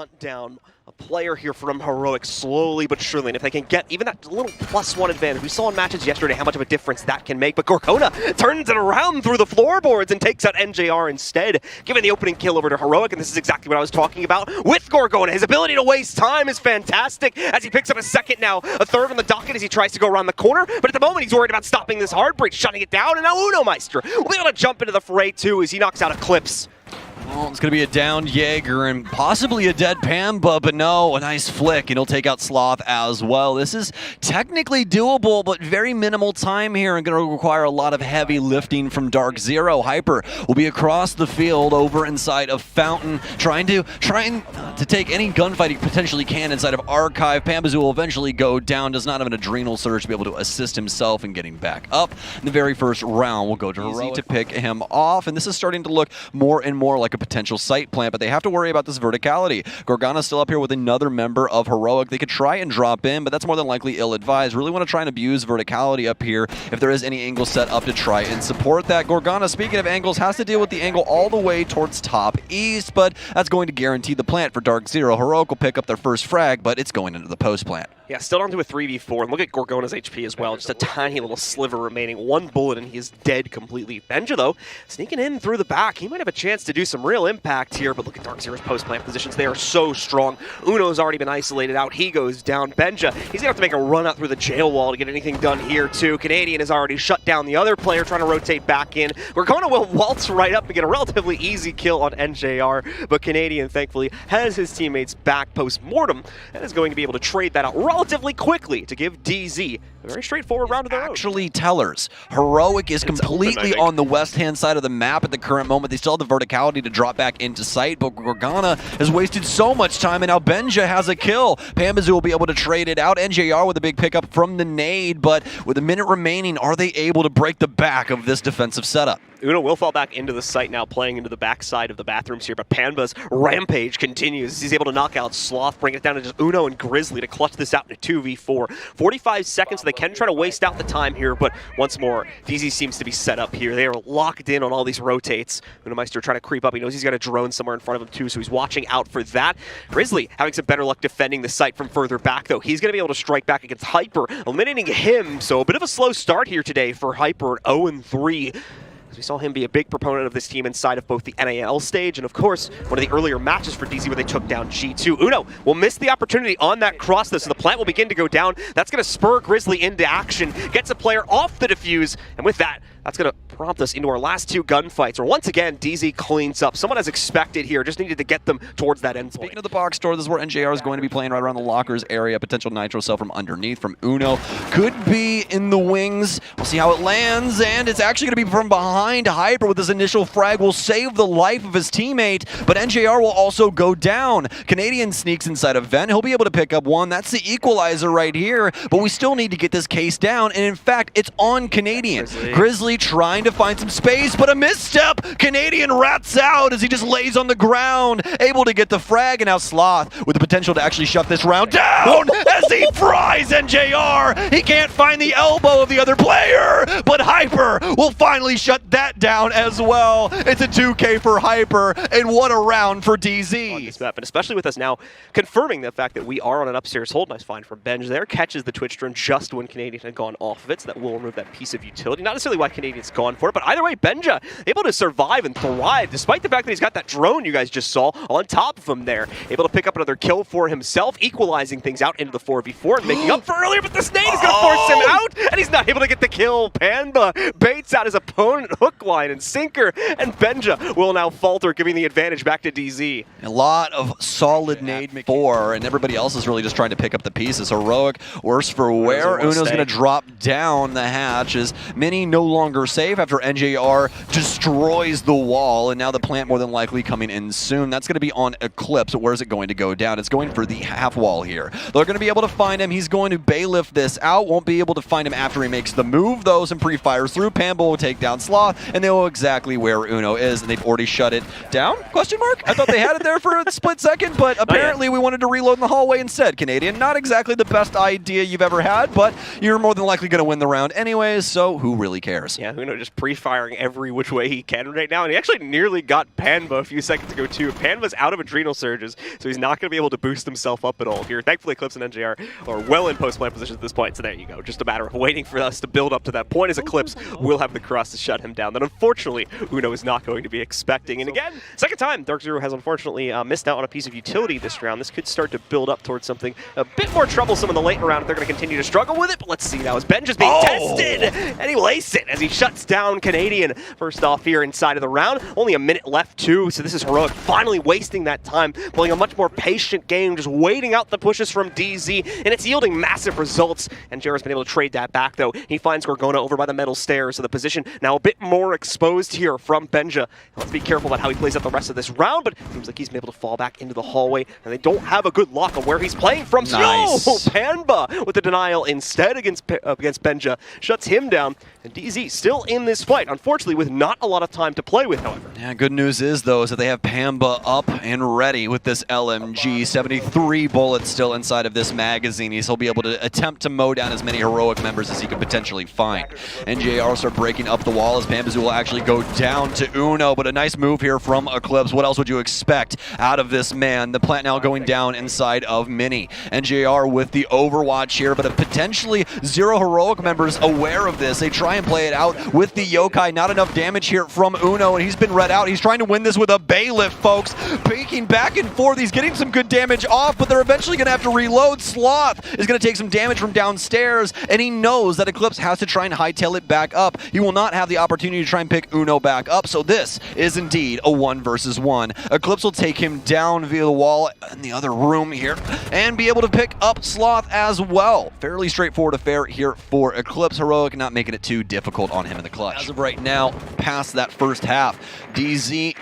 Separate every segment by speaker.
Speaker 1: hunt down a player here from Heroic slowly but surely. And if they can get even that little +1 advantage, we saw in matches yesterday how much of a difference that can make. But Gorgona turns it around through the floorboards and takes out NJR instead, giving the opening kill over to Heroic. And this is exactly what I was talking about with Gorgona. His ability to waste time is fantastic as he picks up a second now, a third on the docket as he tries to go around the corner. But at the moment, he's worried about stopping this hard breach, shutting it down. And now Uno Meister will be able to jump into the fray too as he knocks out Eclipse.
Speaker 2: Well, it's going to be a downed Jaeger and possibly a dead Pamba, but no, a nice flick, and he'll take out Sloth as well. This is technically doable, but very minimal time here and going to require a lot of heavy lifting from DarkZero. Hyper will be across the field over inside of Fountain, trying to take any gunfight he potentially can inside of Archive. Pambazu will eventually go down, does not have an adrenal surge to be able to assist himself in getting back up. In the very first round, we'll go to Heroic to pick him off, and this is starting to look more and more like a potential site plant, but they have to worry about this verticality. Gorgona's still up here with another member of Heroic. They could try and drop in, but that's more than likely ill-advised. Really want to try and abuse verticality up here if there is any angle set up to try and support that. Gorgona, speaking of angles, has to deal with the angle all the way towards top east, but that's going to guarantee the plant for DarkZero. Heroic will pick up their first frag, but it's going into the post plant.
Speaker 1: Yeah, still down to a 3v4, and look at Gorgona's HP as well. Just a tiny little sliver remaining. One bullet, and he is dead completely. Benja, though, sneaking in through the back. He might have a chance to do some real impact here, but look at DarkZero's post-plant positions. They are so strong. Uno's already been isolated out. He goes down. Benja, he's going to have to make a run out through the jail wall to get anything done here, too. Canadian has already shut down the other player, trying to rotate back in. Gorgona will waltz right up and get a relatively easy kill on NJR, but Canadian, thankfully, has his teammates back post-mortem and is going to be able to trade that out relatively quickly to give DZ a very straightforward round of their own.
Speaker 2: Actually, tellers. Heroic is completely on the west-hand side of the map at the current moment. They still have the verticality to drop back into sight, but Gorgona has wasted so much time, and now Benja has a kill. Pambazu will be able to trade it out. NJR with a big pickup from the nade, but with a minute remaining, are they able to break the back of this defensive setup?
Speaker 1: Uno will fall back into the site now, playing into the backside of the bathrooms here, but Panba's rampage continues. He's able to knock out Sloth, bring it down to just Uno and Grizzly to clutch this out in a 2v4. 45 seconds, so they can try to waste out the time here, but once more, DZ seems to be set up here. They are locked in on all these rotates. Uno Meister trying to creep up. He knows he's got a drone somewhere in front of him too, so he's watching out for that. Grizzly having some better luck defending the site from further back, though. He's going to be able to strike back against Hyper, eliminating him, so a bit of a slow start here today for Hyper at 0-3. As we saw him be a big proponent of this team inside of both the NAL stage and, of course, one of the earlier matches for DZ where they took down G2. Uno will miss the opportunity on that cross, though, so the plant will begin to go down. That's going to spur Grizzly into action, gets a player off the defuse, and with that, that's going to prompt us into our last two gunfights, where once again, DZ cleans up. Somewhat as expected here, just needed to get them towards that end point.
Speaker 2: Speaking of the box store, this is where NJR is going to be playing right around the lockers area. Potential nitro cell from underneath from Uno. Could be in the wings. We'll see how it lands, and it's actually going to be from behind. Hyper with his initial frag will save the life of his teammate, but NJR will also go down. Canadian sneaks inside of Vent. He'll be able to pick up one. That's the equalizer right here, but we still need to get this case down, and in fact, it's on Canadian. Grizzly trying to find some space, but a misstep. Canadian rats out as he just lays on the ground, able to get the frag, and now Sloth with the potential to actually shut this round down as he fries NJR. He can't find the elbow of the other player, but Hyper will finally shut that down as well. It's a 2K for Hyper, and what a round for DZ.
Speaker 1: On this map, and especially with us now confirming the fact that we are on an upstairs hold. Nice find from Benj there. Catches the Twitch drone just when Canadian had gone off of it, so that will remove that piece of utility. Not necessarily why Canadian's gone for it, but either way, Benja able to survive and thrive, despite the fact that he's got that drone you guys just saw on top of him there. Able to pick up another kill for himself, equalizing things out into the 4v4 and making up for earlier, but the snake is going to force him out, and he's not able to get the kill. Panda baits out his opponent, hook, line, and sinker, and Benja will now falter, giving the advantage back to DZ.
Speaker 2: A lot of solid nade four, and everybody else is really just trying to pick up the pieces. Heroic, worse for wear. Uno's going to drop down the hatch as Mini no longer safe after NJR destroys the wall, and now the plant more than likely coming in soon. That's going to be on Eclipse. Where is it going to go down? It's going for the half wall here. They're going to be able to find him. He's going to bailiff this out. Won't be able to find him after he makes the move, though. Some pre-fires through. Pamba will take down Sloth, and they know exactly where Uno is, and they've already shut it down? Question mark? I thought they had it there for a split second, but apparently we wanted to reload in the hallway instead. Canadian, not exactly the best idea you've ever had, but you're more than likely going to win the round anyways, so who really cares?
Speaker 1: Yeah, Uno just pre-firing every which way he can right now, and he actually nearly got Panba a few seconds ago too. Panba's out of adrenal surges, so he's not going to be able to boost himself up at all here. Thankfully, Eclipse and NJR are well in post-plant positions at this point, so there you go. Just a matter of waiting for us to build up to that point as Eclipse will have the cross to shut him down. That unfortunately, Uno is not going to be expecting. And again, second time, DarkZero has unfortunately missed out on a piece of utility this round. This could start to build up towards something a bit more troublesome in the late round if they're going to continue to struggle with it, but let's see now as Ben just being tested, and he will ace it as he shuts down Canadian first off here inside of the round. Only a minute left too, so this is Heroic finally wasting that time, playing a much more patient game, just waiting out the pushes from DZ, and it's yielding massive results. And Jera's been able to trade that back though. He finds Gorgona over by the metal stairs, so the position now a bit more exposed here from Benja. Let's be careful about how he plays out the rest of this round, but it seems like he's been able to fall back into the hallway, and they don't have a good lock on where he's playing from.
Speaker 2: Nice.
Speaker 1: No! Panba with the denial instead against Benja, shuts him down, and DZ still in this fight, unfortunately with not a lot of time to play with, however.
Speaker 2: Yeah, good news is, though, is that they have Panba up and ready with this LMG. 73 bullets still inside of this magazine. He'll be able to attempt to mow down as many Heroic members as he could potentially find. NJR will start breaking up the wall as Bambazu will actually go down to Uno, but a nice move here from Eclipse. What else would you expect out of this man? The plant now going down inside of Mini. NJR with the overwatch here, but potentially 0 Heroic members aware of this. They try and play it out with the Yokai. Not enough damage here from Uno, and he's been read out. He's trying to win this with a bailiff, folks. Peeking back and forth. He's getting some good damage off, but they're eventually going to have to reload. Sloth is going to take some damage from downstairs, and he knows that Eclipse has to try and hightail it back up. He will not have the opportunity to try and pick Uno back up, so this is indeed a 1 versus 1. Eclipse will take him down via the wall in the other room here, and be able to pick up Sloth as well. Fairly straightforward affair here for Eclipse. Heroic not making it too difficult on him in the clutch. As of right now, past that first half, DZ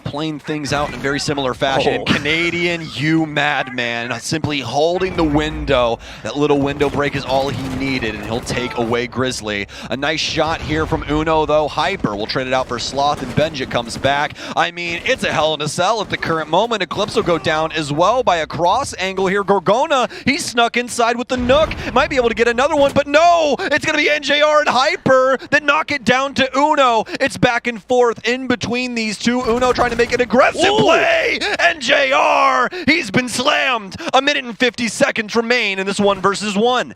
Speaker 2: playing things out in a very similar fashion. Canadian, you madman, simply holding the window. That little window break is all he needed, and he'll take away Grizzly. A nice shot here from Uno, though. Hyper will trade it out for Sloth, and Benja comes back. I mean, it's a hell in a cell at the current moment. Eclipse will go down as well by a cross angle here. Gorgona, he snuck inside with the Nook. Might be able to get another one, but no! It's going to be NJR and Hyper that knock it down to Uno. It's back and forth in between these two. Uno trying to make an aggressive play. NJR, he's been slammed. A minute and 50 seconds remain in this 1 versus 1.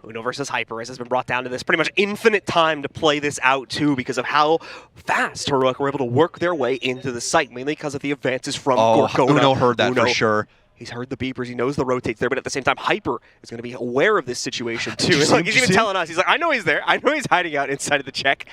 Speaker 1: Uno versus Hyper has been brought down to this pretty much infinite time to play this out too, because of how fast Heroic were able to work their way into the site, mainly because of the advances from Gorgona.
Speaker 2: Uno heard that for sure.
Speaker 1: He's heard the beepers, he knows the rotates there, but at the same time, Hyper is going to be aware of this situation too. He's even telling us, he's like, I know he's there, I know he's hiding out inside of the check.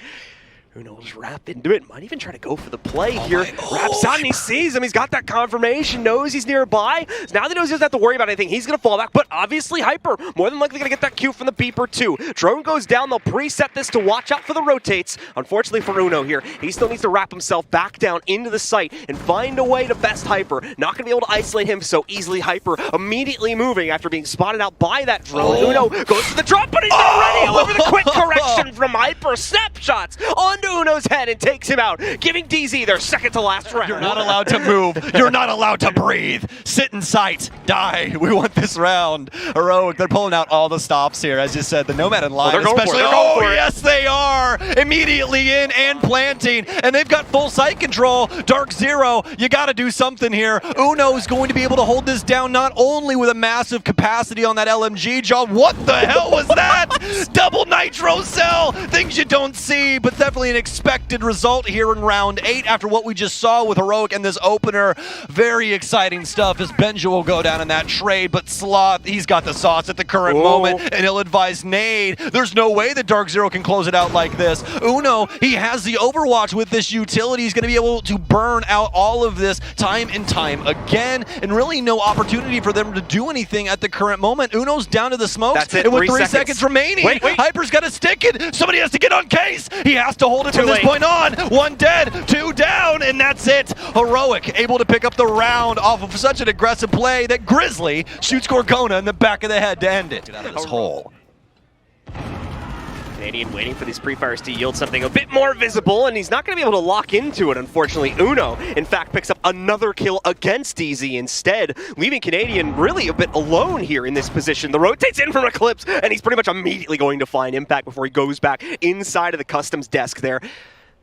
Speaker 1: Uno will just wrap into it, might even try to go for the play here. Wraps on, he sees him, he's got that confirmation, knows he's nearby. So now that he knows he doesn't have to worry about anything, he's going to fall back, but obviously Hyper, more than likely going to get that cue from the beeper too. Drone goes down, they'll preset this to watch out for the rotates. Unfortunately for Uno here, he still needs to wrap himself back down into the site and find a way to best Hyper. Not going to be able to isolate him so easily. Hyper immediately moving after being spotted out by that drone. Uno goes for the drop, but he's not ready. However, the quick correction from Hyper, snapshots onto Uno's head and takes him out, giving DZ their second to last round.
Speaker 2: You're not allowed to move. You're not allowed to breathe. Sit in sight. Die. We want this round. Heroic, they're pulling out all the stops here. As you said, the Nomad in line especially. Yes, they are. Immediately in and planting. And they've got full site control. DarkZero, you got to do something here. Uno is going to be able to hold this down not only with a massive capacity on that LMG job. What the hell was that? Double nitro cell. Things you don't see, but definitely an expected result here in round 8 after what we just saw with Heroic in this opener. Very exciting stuff as Benja will go down in that trade, but Sloth, he's got the sauce at the current moment, and he'll advise Nade. There's no way that DarkZero can close it out like this. Uno, he has the overwatch with this utility. He's going to be able to burn out all of this time and time again, and really no opportunity for them to do anything at the current moment. Uno's down to the smokes,
Speaker 1: that's it,
Speaker 2: and with 3 seconds remaining, Hyper's got to stick it. Somebody has to get on case. He has to hold it from this point on. 1 dead, 2 down, and that's it. Heroic able to pick up the round off of such an aggressive play that Grizzly shoots Gorgona in the back of the head to end it. Get out of this hole.
Speaker 1: Canadian waiting for these pre-fires to yield something a bit more visible, and he's not going to be able to lock into it, unfortunately. Uno, in fact, picks up another kill against DZ instead, leaving Canadian really a bit alone here in this position. The rotates in from Eclipse, and he's pretty much immediately going to find impact before he goes back inside of the customs desk there.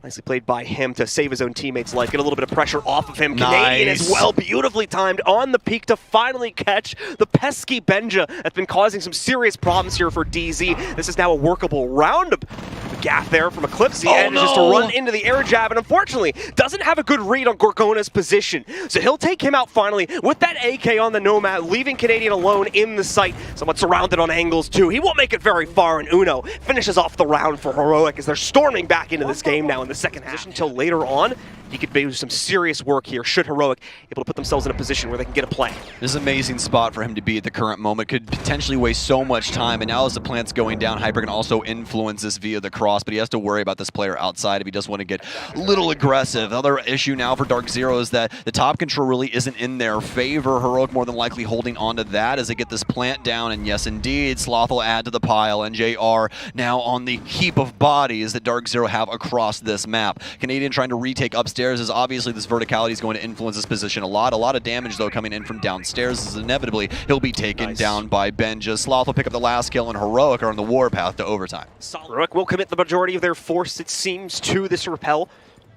Speaker 1: Nicely played by him to save his own teammate's life, get a little bit of pressure off of him.
Speaker 2: Nice.
Speaker 1: Canadian as well, beautifully timed on the peak to finally catch the pesky Benja that's been causing some serious problems here for DZ. This is now a workable round. Gaff there from Eclipse, and just to run into the air jab, and unfortunately doesn't have a good read on Gorgona's position. So he'll take him out finally with that AK on the Nomad, leaving Canadian alone in the site, somewhat surrounded on angles too. He won't make it very far, and Uno finishes off the round for Heroic as they're storming back into this game now in the second half. Until later on, he could do some serious work here should Heroic able to put themselves in a position where they can get a play.
Speaker 2: This is an amazing spot for him to be at the current moment. Could potentially waste so much time, and now as the plant's going down, Hyper can also influence this via the cross, but he has to worry about this player outside if he does want to get a little aggressive. Another issue now for DarkZero is that the top control really isn't in their favor. Heroic more than likely holding on to that as they get this plant down, and yes indeed, Sloth will add to the pile, and JR now on the heap of bodies that DarkZero have across this map. Canadian trying to retake upstairs as obviously this verticality is going to influence this position a lot. A lot of damage though coming in from downstairs as inevitably he'll be taken down by Benja. Sloth will pick up the last kill, and Heroic are on the warpath to overtime.
Speaker 1: Heroic will commit the majority of their force, it seems, to this rappel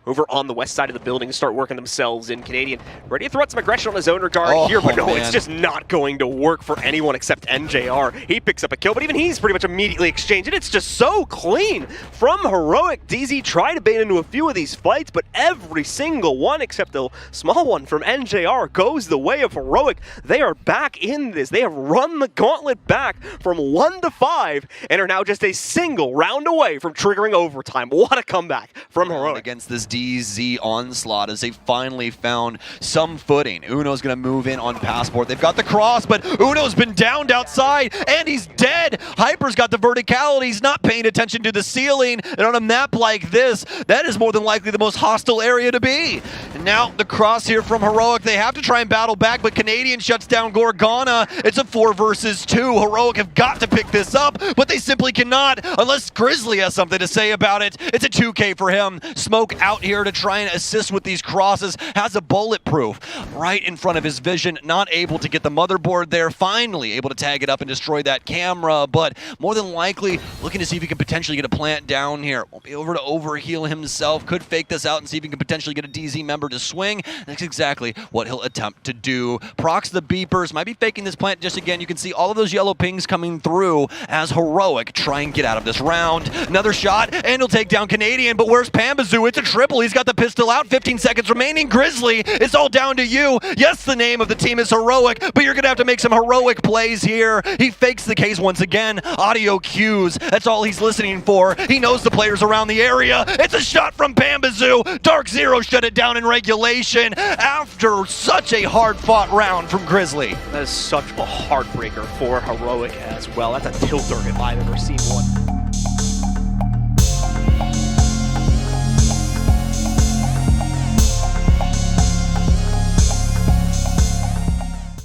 Speaker 1: over on the west side of the building to start working themselves in. Canadian ready to throw out some aggression on his own regard here, but no, it's just not going to work for anyone except NJR. He picks up a kill, but even he's pretty much immediately exchanged, and it's just so clean from Heroic. DZ tried to bait into a few of these fights, but every single one except a small one from NJR goes the way of Heroic. They are back in this. They have run the gauntlet back from 1 to 5 and are now just a single round away from triggering overtime. What a comeback from Heroic
Speaker 2: against this DZ onslaught as they finally found some footing. Uno's going to move in on Passport. They've got the cross, but Uno's been downed outside, and he's dead. Hyper's got the verticality. He's not paying attention to the ceiling, and on a map like this, that is more than likely the most hostile area to be. And now the cross here from Heroic. They have to try and battle back, but Canadian shuts down Gorgona. It's a 4 versus 2. Heroic have got to pick this up, but they simply cannot unless Grizzly has something to say about it. It's a 2K for him. Smoke out here to try and assist with these crosses, has a bulletproof right in front of his vision, not able to get the motherboard there, finally able to tag it up and destroy that camera, but more than likely looking to see if he can potentially get a plant down here. Won't be over to overheal himself, could fake this out and see if he can potentially get a DZ member to swing. That's exactly what he'll attempt to do. Procs the beepers, might be faking this plant just again. You can see all of those yellow pings coming through as Heroic try and get out of this round. Another shot, and he'll take down Canadian, but where's Pambazoo? It's a triple. He's got the pistol out, 15 seconds remaining. Grizzly, it's all down to you. Yes, the name of the team is Heroic, but you're going to have to make some heroic plays here. He fakes the case once again. Audio cues, that's all he's listening for. He knows the players around the area. It's a shot from Pambazoo. DarkZero shut it down in regulation after such a hard-fought round from Grizzly.
Speaker 1: That is such a heartbreaker for Heroic as well. That's a tilter if I've ever seen one.